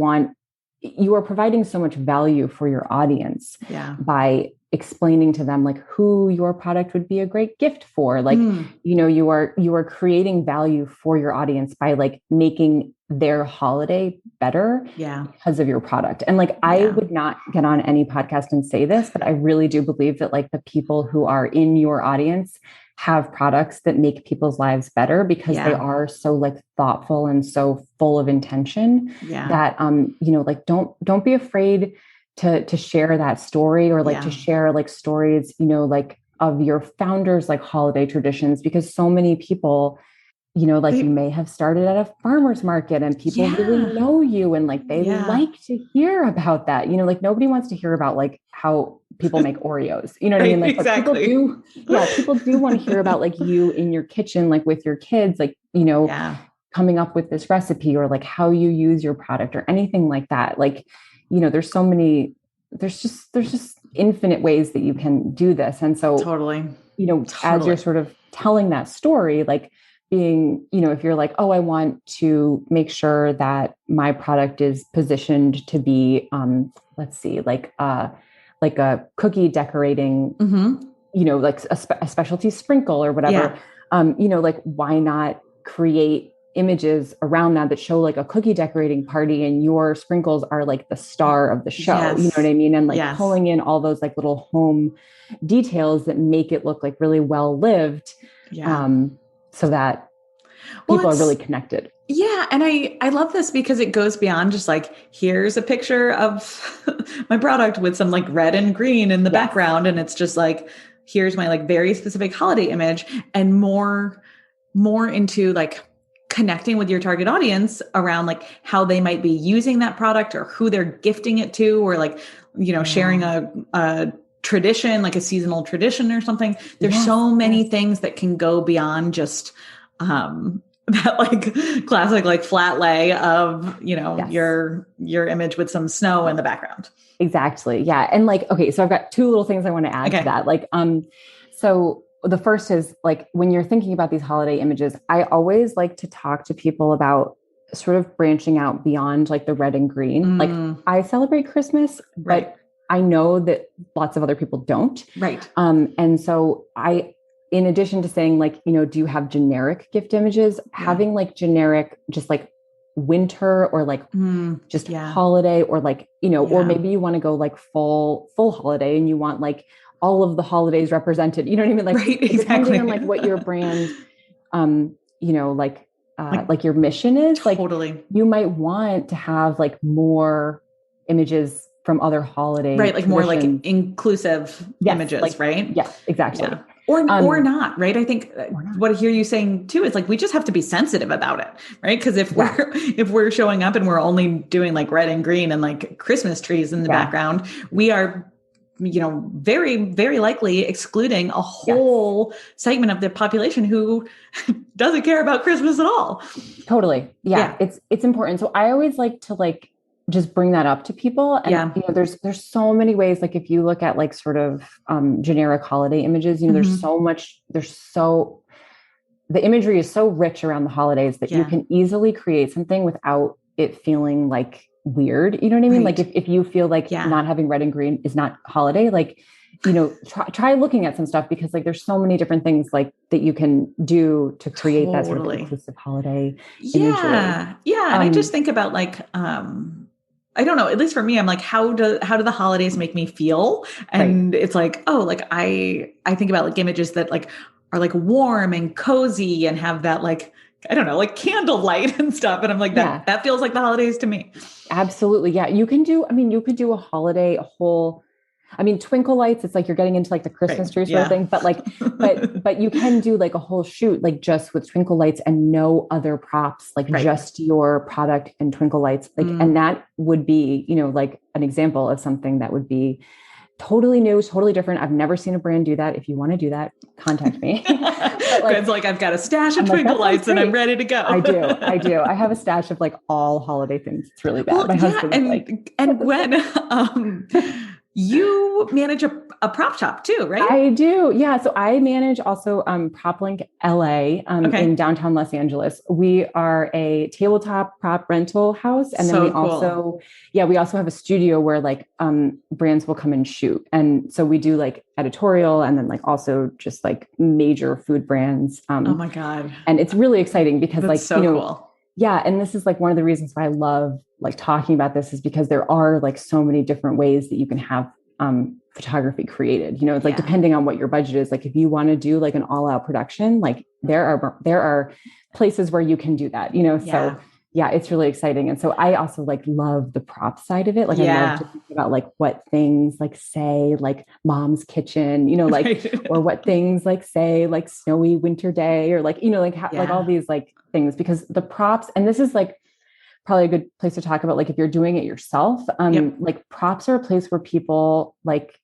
you are providing so much value for your audience by explaining to them like who your product would be a great gift for. Like, you are creating value for your audience by like making their holiday better because of your product. And like, I would not get on any podcast and say this, but I really do believe that like the people who are in your audience have products that make people's lives better, because they are so like thoughtful and so full of intention that, like don't be afraid to share that story, or like to share like stories, like of your founders, like holiday traditions, because so many people, like you may have started at a farmer's market and people really know you, and like they like to hear about that. Like nobody wants to hear about like how people make Oreos. You know what I mean? Like exactly. People do want to hear about like you in your kitchen, like with your kids, like, coming up with this recipe, or like how you use your product or anything like that. Like, there's just infinite ways that you can do this. And so totally. As you're sort of telling that story, like being, if you're like, oh, I want to make sure that my product is positioned to be, let's see, like a cookie decorating, like a specialty sprinkle or whatever, like why not create images around that show like a cookie decorating party and your sprinkles are like the star of the show. Yes. You know what I mean? And like Yes. pulling in all those like little home details that make it look like really well lived. So that people are really connected. Yeah. And I love this because it goes beyond just like, here's a picture of my product with some like red and green in the background. And it's just like, here's my like very specific holiday image, and more into like connecting with your target audience around like how they might be using that product or who they're gifting it to, or like, sharing a tradition, like a seasonal tradition or something. There's so many things that can go beyond just, that like classic, like flat lay of, your image with some snow in the background. Exactly. Yeah. And like, okay, so I've got two little things I want to add to that. Like, so the first is like, when you're thinking about these holiday images, I always like to talk to people about sort of branching out beyond like the red and green. Like I celebrate Christmas, but I know that lots of other people don't. Right. And so in addition to saying like, do you have generic gift images, having like generic, just like winter or like just holiday, or like, or maybe you want to go like full holiday and you want like all of the holidays represented, you know what I mean? Like depending on like what your brand, like your mission is, totally. Like you might want to have like more images from other holidays. Right. Like more like inclusive images, like, right? Yes, exactly. Yeah. Or not, right? I think what I hear you saying too is like, we just have to be sensitive about it, right? Because if we're showing up and we're only doing like red and green and like Christmas trees in the background, we are, very, very likely excluding a whole segment of the population who doesn't care about Christmas at all. Totally. Yeah. It's important. So I always like to like just bring that up to people. And, there's so many ways, like if you look at like sort of generic holiday images, there's so much, the imagery is so rich around the holidays that you can easily create something without it feeling like weird. You know what I mean? Right. Like if you feel like not having red and green is not holiday, like, try looking at some stuff, because like there's so many different things like that you can do to create that sort of inclusive holiday imagery. Yeah. And I just think about like, I don't know, at least for me, I'm like, how do the holidays make me feel? And it's like, oh, like I think about like images that like are like warm and cozy and have that like, I don't know, like candlelight and stuff. And I'm like, that feels like the holidays to me. Absolutely. Yeah. You can do a holiday, twinkle lights. It's like you're getting into like the Christmas tree sort of thing, but like, but you can do like a whole shoot, like just with twinkle lights and no other props, like just your product and twinkle lights. Like, and that would be, like an example of something that would be totally new, totally different. I've never seen a brand do that. If you want to do that, contact me. It's like, I've got a stash of twinkle lights and I'm ready to go. I do. I have a stash of like all holiday things. It's really bad. My husband and Gwen, you manage a prop shop too, right? I do. Yeah. So I manage also PropLink LA in downtown Los Angeles. We are a tabletop prop rental house. And then we also have a studio where like brands will come and shoot. And so we do like editorial and then like also just like major food brands. Oh my God. And it's really exciting because That's cool. Yeah. And this is like one of the reasons why I love like talking about this, is because there are like so many different ways that you can have photography created. It's like depending on what your budget is, like if you want to do like an all out production, like there are places where you can do that, so yeah, it's really exciting. And so I also like love the prop side of it. Like I love to think about like what things like say like mom's kitchen, like, or what things like say like snowy winter day, or like, like all these like things, because the props, and this is like probably a good place to talk about, like if you're doing it yourself, like props are a place where people like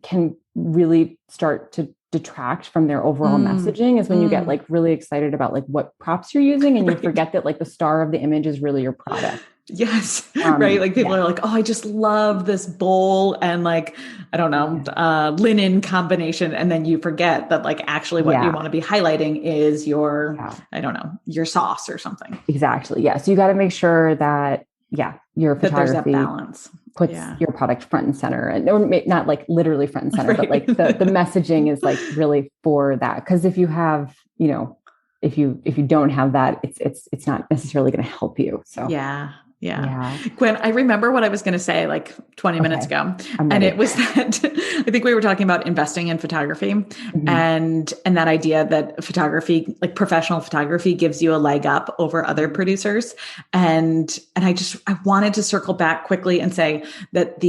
can really start to detract from their overall messaging, is when you get like really excited about like what props you're using and you forget that like the star of the image is really your product. Yes. Right. Like people are like, oh, I just love this bowl and like, I don't know, linen combination. And then you forget that like actually what you want to be highlighting is your, I don't know, your sauce or something. Exactly. Yeah. So you got to make sure that, your photography that there's that balance. Puts your product front and center, and or not like literally front and center, but like the messaging is like really for that. Cause if you have, if you don't have that, it's not necessarily going to help you. So yeah. Gwen, I remember what I was going to say like 20 minutes ago. And it was that I think we were talking about investing in photography and that idea that photography, like professional photography, gives you a leg up over other producers. And I wanted to circle back quickly and say that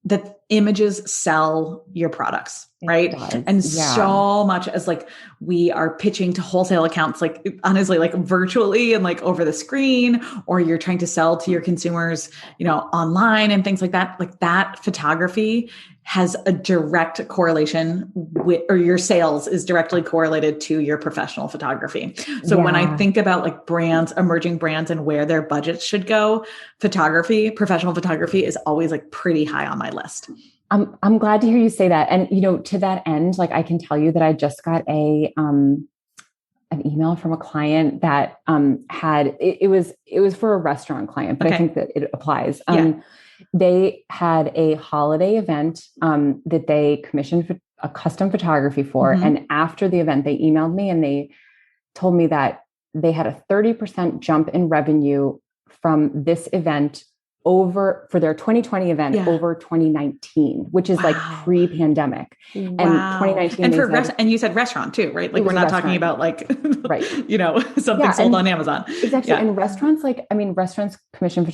that images sell your products, right? And so much as like we are pitching to wholesale accounts, like honestly, like virtually and like over the screen, or you're trying to sell to your consumers, online and things like that photography has a direct correlation with, or your sales is directly correlated to your professional photography. So when I think about like brands, emerging brands and where their budgets should go, professional photography is always like pretty high on my list. I'm glad to hear you say that. And, to that end, like I can tell you that I just got an email from a client that it was for a restaurant client, but I think that it applies. They had a holiday event that they commissioned a custom photography for. And after the event, they emailed me and they told me that they had a 30% jump in revenue from this event for their 2020 event over 2019, which is like pre-pandemic. And 2019. And you said restaurant too, right? Like we're not talking about like, something sold on Amazon. Exactly. And restaurants, restaurants commission,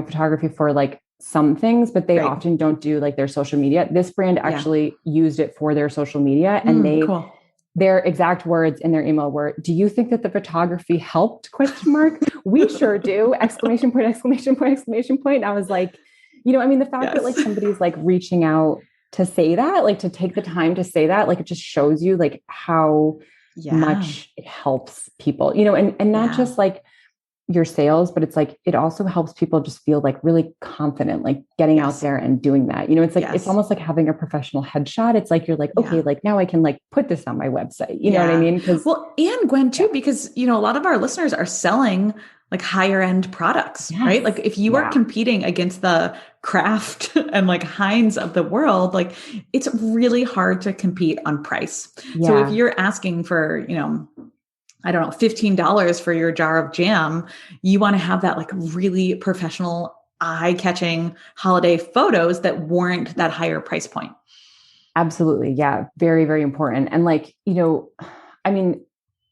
photography for like some things, but they often don't do like their social media. This brand actually used it for their social media, and their exact words in their email were, "Do you think that the photography helped?" ? We sure do! ! And I was like, the fact that like somebody's like reaching out to say that, like to take the time to say that, like it just shows you like how much it helps people, and not just like your sales, but it's like, it also helps people just feel like really confident, like getting out there and doing that. It's like, it's almost like having a professional headshot. It's like, you're like, okay, like now I can like put this on my website. You know what I mean? And Gwen too, because, a lot of our listeners are selling like higher end products, right? Like if you are competing against the Kraft and like Heinz of the world, like it's really hard to compete on price. So if you're asking for, I don't know, $15 for your jar of jam, you want to have that like really professional, eye-catching holiday photos that warrant that higher price point. Absolutely. Yeah. Very, very important. And like,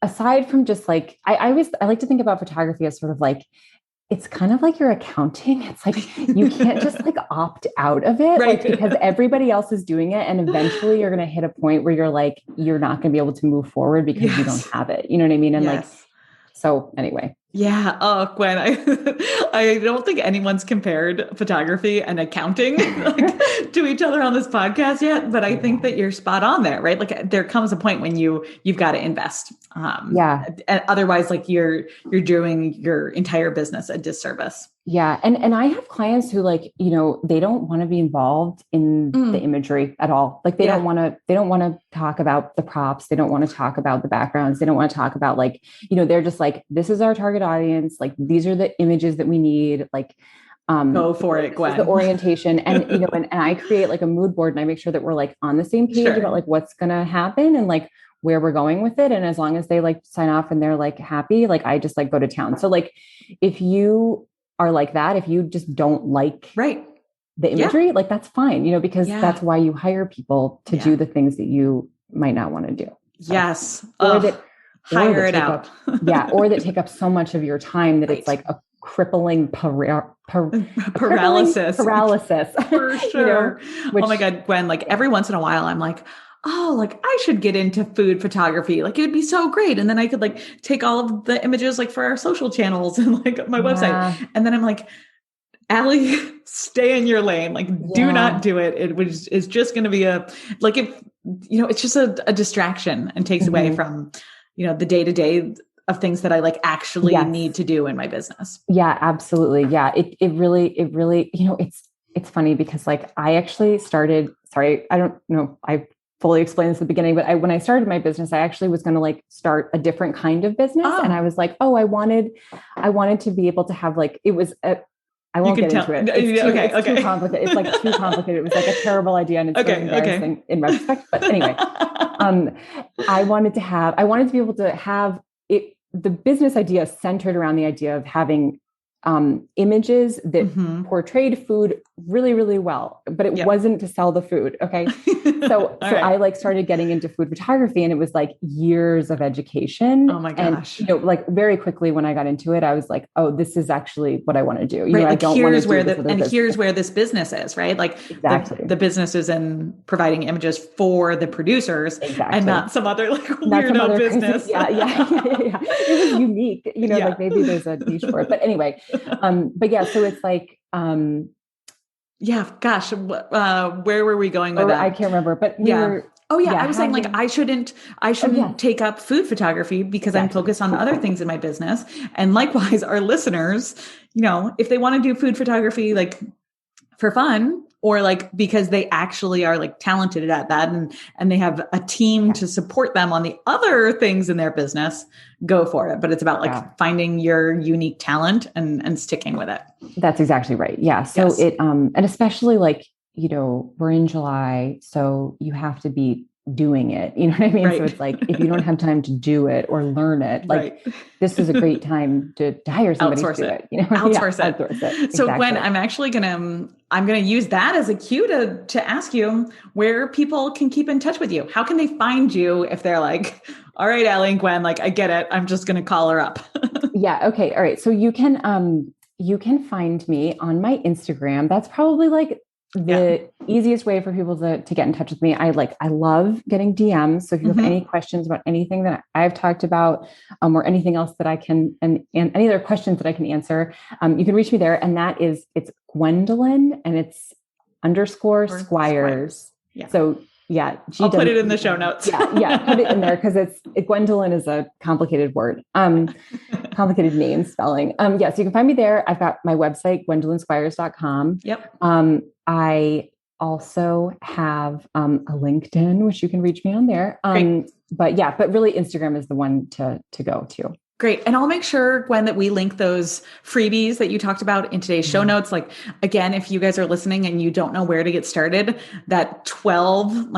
aside from just like, I like to think about photography as sort of like, it's kind of like your accounting. It's like, you can't just like opt out of it, like, because everybody else is doing it. And eventually you're going to hit a point where you're like, you're not going to be able to move forward because you don't have it. You know what I mean? And like, so anyway. Yeah. Oh, Gwen, I don't think anyone's compared photography and accounting to each other on this podcast yet, but I think that you're spot on there, right? Like there comes a point when you've got to invest. And otherwise like you're doing your entire business a disservice. Yeah. And I have clients who like, they don't want to be involved in the imagery at all. Like they don't want to talk about the props. They don't want to talk about the backgrounds. They don't want to talk about like, they're just like, this is our target audience. Like these are the images that we need. Like, go for it, Gwen. The orientation. And, and I create like a mood board and I make sure that we're like on the same page about like what's going to happen and like where we're going with it. And as long as they like sign off and they're like happy, like I just like go to town. So like, if you are like that, if you just don't like the imagery, like that's fine, because that's why you hire people to do the things that you might not want to do. So, hire it out. Or that take up so much of your time that it's like a crippling paralysis. For sure. Oh my God, Gwen, like every once in a while I'm like, oh, like I should get into food photography. Like it would be so great. And then I could like take all of the images like for our social channels and like my website. And then I'm like, Allie, stay in your lane. Like do not do it. It's just going to be it's just a distraction and takes away from, the day-to-day of things that I like actually need to do in my business. Yeah, absolutely. Yeah. It really, it's funny because like I actually started, sorry, I don't know, I fully explained this at the beginning, but when I started my business, I actually was going to like start a different kind of business. And I was like, I wanted to be able to have like, I won't get into it. It's too complicated. It's like too complicated. It was like a terrible idea and it's really embarrassing in retrospect. But anyway, I wanted to be able to have it. The business idea centered around the idea of having images that portrayed food really, really well, but it wasn't to sell the food. Okay. So I like started getting into food photography and it was like years of education. Oh my gosh. And, like very quickly when I got into it, I was like, oh, this is actually what I want to do. I don't want to do this. Here's where this business is, right? Like the business is in providing images for the producers and not some other like weirdo business. Yeah. It was unique, like maybe there's a niche for it, but anyway, but yeah, so it's like, gosh, where were we going with that? I can't remember, but I was saying like, I shouldn't take up food photography because I'm focused on other things in my business. And likewise, our listeners, if they want to do food photography, like for fun, or like because they actually are like talented at that and they have a team to support them on the other things in their business, go for it. But it's about like finding your unique talent and sticking with it. That's exactly right. Yeah. So it, and especially like, we're in July, so you have to be doing it. You know what I mean? Right. So it's like, if you don't have time to do it or learn it, like this is a great time to hire somebody to do it. Outsource it. So Gwen, I'm actually going to use that as a cue to ask you where people can keep in touch with you. How can they find you if they're like, all right, Allie and Gwen, like I get it. I'm just going to call her up. Yeah. Okay. All right. So you can find me on my Instagram. That's probably like the easiest way for people to get in touch with me. I love getting DMs. So if you have any questions about anything that I've talked about, or anything else that I can, and any other questions that I can answer, you can reach me there. And it's Gwendolyn and it's _Squires. Yeah. So I'll put it in the show notes. Put it in there because Gwendolyn is a complicated word, complicated name spelling. So you can find me there. I've got my website, gwendolynSquires.com. Yep. I also have a LinkedIn, which you can reach me on there. But really Instagram is the one to go to. Great. And I'll make sure, Gwen, that we link those freebies that you talked about in today's show notes. Like, again, if you guys are listening and you don't know where to get started, that 12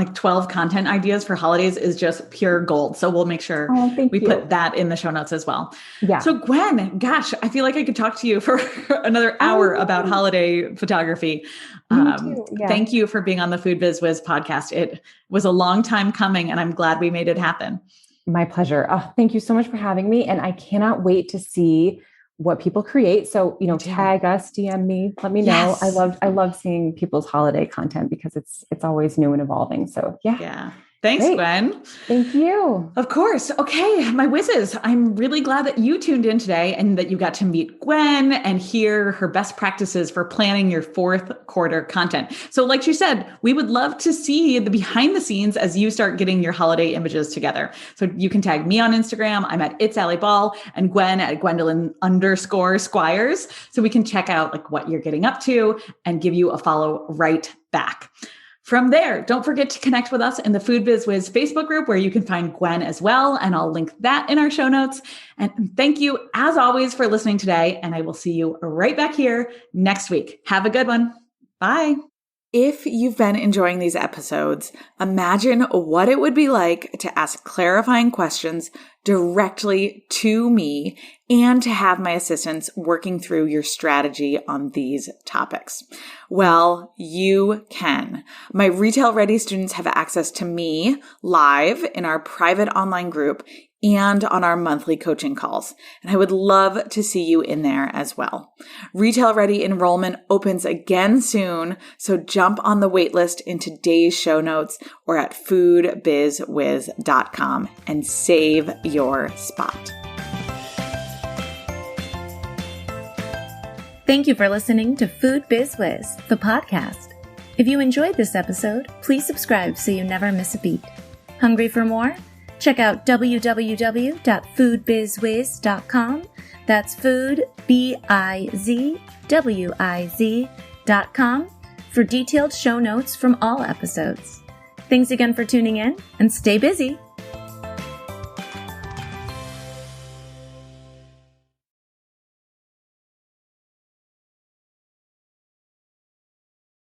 content ideas for holidays is just pure gold. So we'll make sure we put that in the show notes as well. Yeah. So Gwen, gosh, I feel like I could talk to you for another hour about holiday photography. Thank you for being on the Food Biz Wiz podcast. It was a long time coming and I'm glad we made it happen. My pleasure. Oh, thank you so much for having me. And I cannot wait to see what people create. So, tag us, DM me, let me know. Yes. I love seeing people's holiday content because it's always new and evolving. So yeah. Thanks, great. Gwen. Thank you. Of course. Okay, my whizzes. I'm really glad that you tuned in today and that you got to meet Gwen and hear her best practices for planning your fourth quarter content. So like she said, we would love to see the behind the scenes as you start getting your holiday images together. So you can tag me on Instagram. I'm at It's Allie Ball and Gwen at Gwendolyn_Squires. So we can check out like what you're getting up to and give you a follow right back. From there, don't forget to connect with us in the Food Biz Wiz Facebook group where you can find Gwen as well. And I'll link that in our show notes. And thank you as always for listening today. And I will see you right back here next week. Have a good one. Bye. If you've been enjoying these episodes, imagine what it would be like to ask clarifying questions directly to me and to have my assistants working through your strategy on these topics. Well, you can. My Retail Ready students have access to me live in our private online group and on our monthly coaching calls. And I would love to see you in there as well. Retail Ready enrollment opens again soon, so jump on the waitlist in today's show notes or at foodbizwiz.com and save your spot. Thank you for listening to Food Biz Wiz, the podcast. If you enjoyed this episode, please subscribe so you never miss a beat. Hungry for more? Check out www.foodbizwiz.com. That's food, BIZWIZ.com for detailed show notes from all episodes. Thanks again for tuning in and stay busy.